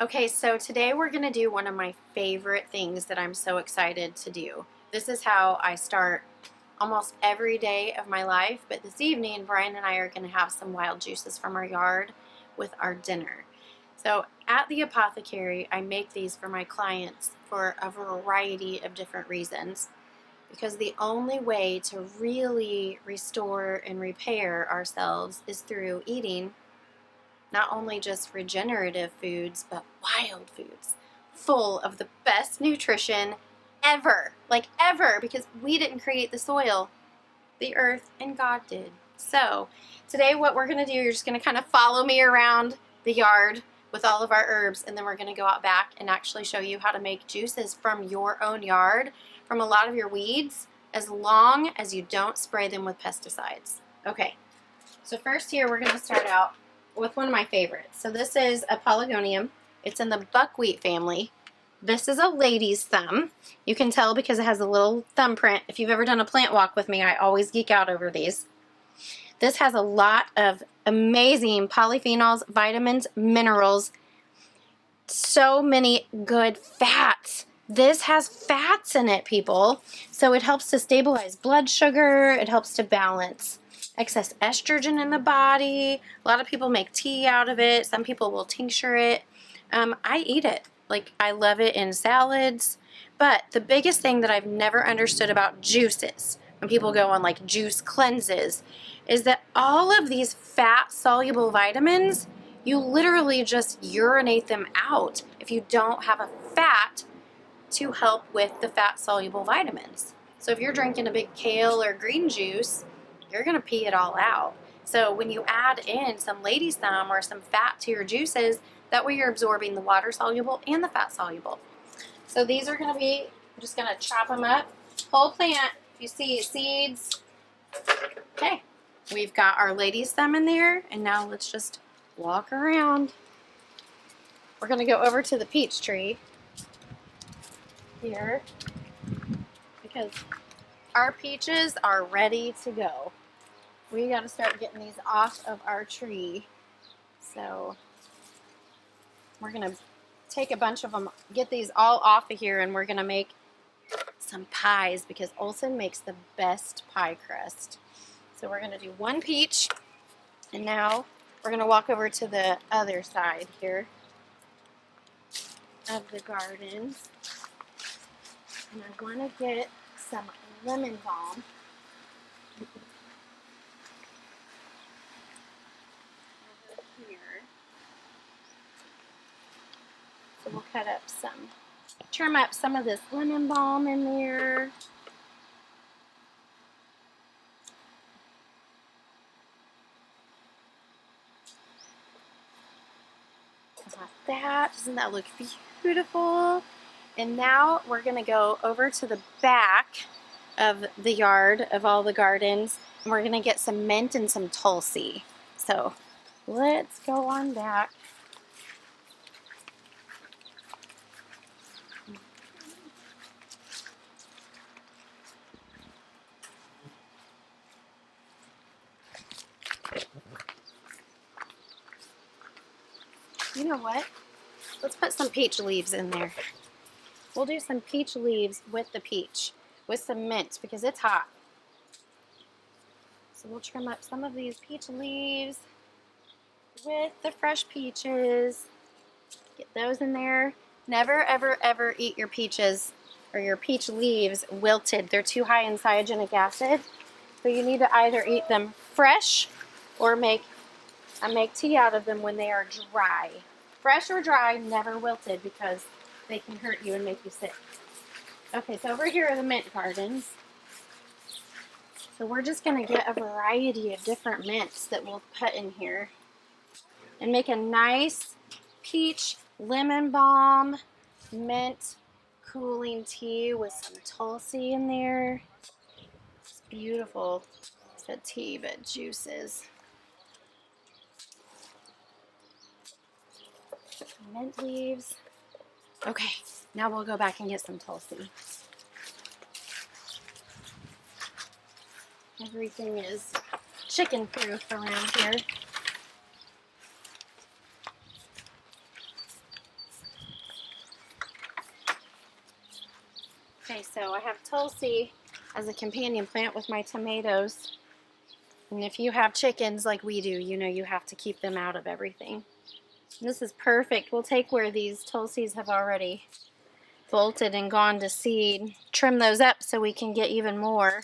Okay, so today we're going to do one of my favorite things that I'm so excited to do. This is how I start almost every day of my life, but this evening Brian and I are going to have some wild juices from our yard with our dinner. So at the Apothecary, I make these for my clients for a variety of different reasons, because the only way to really restore and repair ourselves is through eating not only just regenerative foods, but wild foods, full of the best nutrition ever, like ever, because we didn't create the soil, the earth, and God did. So today what we're gonna do, you're just gonna kind of follow me around the yard with all of our herbs, and then we're gonna go out back and actually show you how to make juices from your own yard, from a lot of your weeds, as long as you don't spray them with pesticides. Okay, so first here we're gonna start out with one of my favorites. So this is a pelargonium. It's in the buckwheat family. This is a lady's thumb. You can tell because it has a little thumbprint. If you've ever done a plant walk with me, I always geek out over these. This has a lot of amazing polyphenols, vitamins, minerals, so many good fats. This has fats in it, people. So it helps to stabilize blood sugar. It helps to balance excess estrogen in the body. A lot of people make tea out of it. Some people will tincture it. I eat it. Like, I love it in salads. But the biggest thing that I've never understood about juices, when people go on like juice cleanses, is that all of these fat soluble vitamins, you literally just urinate them out if you don't have a fat to help with the fat soluble vitamins. So if you're drinking a big kale or green juice, you're gonna pee it all out. So when you add in some lady's thumb or some fat to your juices, that way you're absorbing the water soluble and the fat soluble. So these are gonna be, I'm just gonna chop them up. Whole plant, if you see seeds. Okay, we've got our lady's thumb in there, and now let's just walk around. We're gonna go over to the peach tree here, because our peaches are ready to go. We got to start getting these off of our tree. So we're going to take a bunch of them, get these all off of here, and we're going to make some pies, because Olson makes the best pie crust. So we're going to do one peach, and now we're going to walk over to the other side here of the garden. And I want to get some lemon balm. So we'll cut up some, trim up some of this lemon balm in there. Like that. Doesn't that look beautiful? And now we're going to go over to the back of the yard, of all the gardens, and we're going to get some mint and some tulsi. So let's go on back. You know what? Let's put some peach leaves in there. We'll do some peach leaves with the peach, with some mint, because it's hot. So we'll trim up some of these peach leaves with the fresh peaches. Get those in there. Never, ever, ever eat your peaches or your peach leaves wilted. They're too high in cyanogen acid. So you need to either eat them fresh or make tea out of them when they are dry. Fresh or dry, never wilted, because they can hurt you and make you sick. Okay, so over here are the mint gardens. So we're just going to get a variety of different mints that we'll put in here and make a nice peach lemon balm mint cooling tea with some tulsi in there. It's beautiful. It's a tea, but juices. Mint leaves. Okay, now we'll go back and get some tulsi. Everything is chicken proof around here. Okay, so I have Tulsi as a companion plant with my tomatoes. And if you have chickens like we do, you know you have to keep them out of everything. And this is perfect. We'll take where these Tulsis have already bolted and gone to seed, trim those up so we can get even more.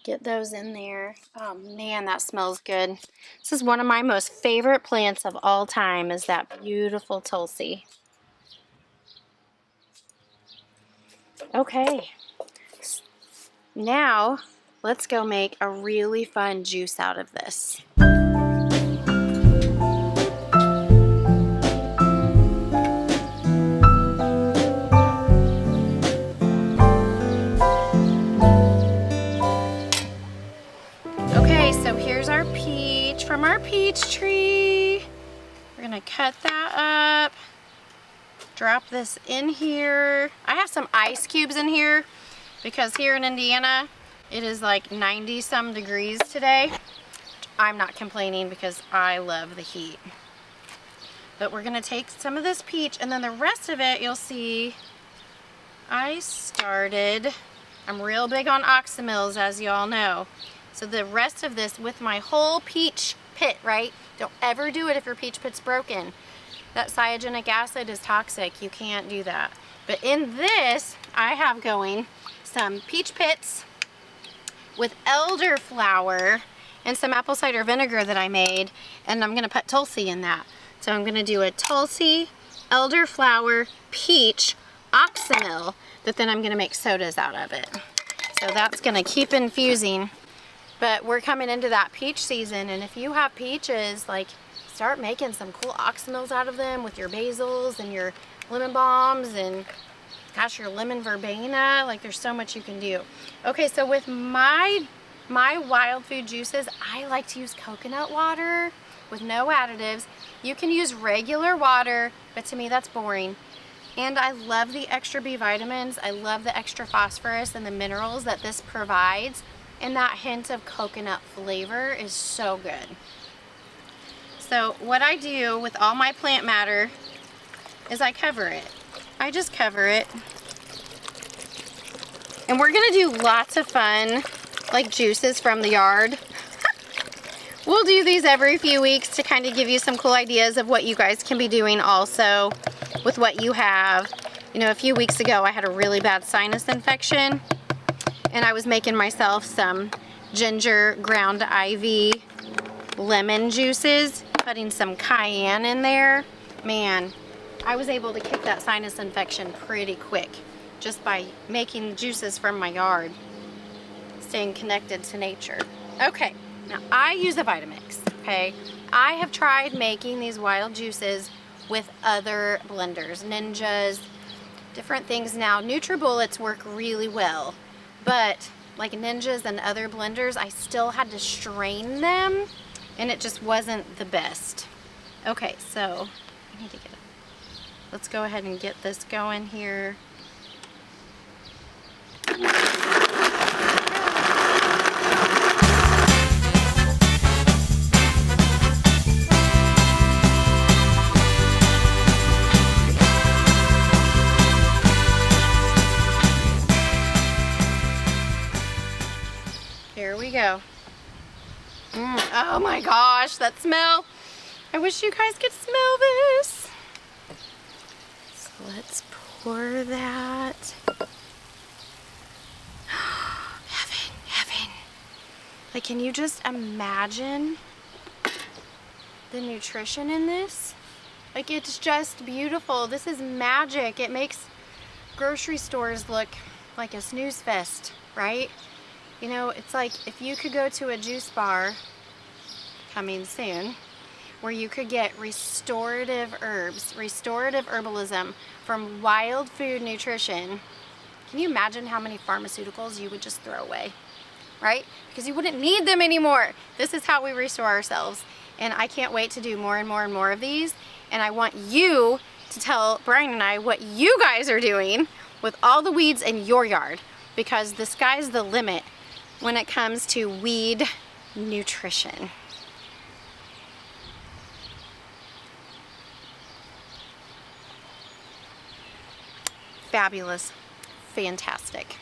Get those in there. Oh man, that smells good. This is one of my most favorite plants of all time, is that beautiful Tulsi. Okay, now let's go make a really fun juice out of this. Okay, so here's our peach from our peach tree. We're gonna cut that up. Drop this in here. I have some ice cubes in here because here in Indiana it is like 90 some degrees today. I'm not complaining because I love the heat. But we're gonna take some of this peach, and then the rest of it, you'll see I'm real big on oxymils, as you all know. So the rest of this with my whole peach pit, right? Don't ever do it if your peach pit's broken. That cyanogenic acid is toxic. You can't do that. But in this, I have going some peach pits with elderflower and some apple cider vinegar that I made, and I'm gonna put Tulsi in that. So I'm gonna do a Tulsi, elderflower, peach, oxymil, that then I'm gonna make sodas out of it. So that's gonna keep infusing. But we're coming into that peach season, and if you have peaches, like, start making some cool oxymils out of them with your basils and your lemon balms and, gosh, your lemon verbena. Like, there's so much you can do. Okay, so with my wild food juices, I like to use coconut water with no additives. You can use regular water, but to me that's boring. And I love the extra B vitamins. I love the extra phosphorus and the minerals that this provides. And that hint of coconut flavor is so good. So what I do with all my plant matter is I cover it. I just cover it. And we're gonna do lots of fun, like juices from the yard. We'll do these every few weeks to kind of give you some cool ideas of what you guys can be doing also with what you have. You know, a few weeks ago I had a really bad sinus infection, and I was making myself some ginger ground ivy lemon juices, putting some cayenne in there. Man, I was able to kick that sinus infection pretty quick just by making juices from my yard, staying connected to nature. Okay, now I use a Vitamix, okay? I have tried making these wild juices with other blenders, Ninjas, different things now. NutriBullets work really well, but like Ninjas and other blenders, I still had to strain them, and it just wasn't the best. Okay, so I need to get it. Let's go ahead and get this going here. Here we go. Oh my gosh, that smell. I wish you guys could smell this. So let's pour that. Heaven, heaven. Like, can you just imagine the nutrition in this? Like, it's just beautiful. This is magic. It makes grocery stores look like a snooze fest, right? You know, it's like if you could go to a juice bar, coming soon, where you could get restorative herbs, restorative herbalism from wild food nutrition. Can you imagine how many pharmaceuticals you would just throw away, right? Because you wouldn't need them anymore. This is how we restore ourselves. And I can't wait to do more and more and more of these. And I want you to tell Brian and I what you guys are doing with all the weeds in your yard, because the sky's the limit when it comes to weed nutrition. Fabulous. fantastic.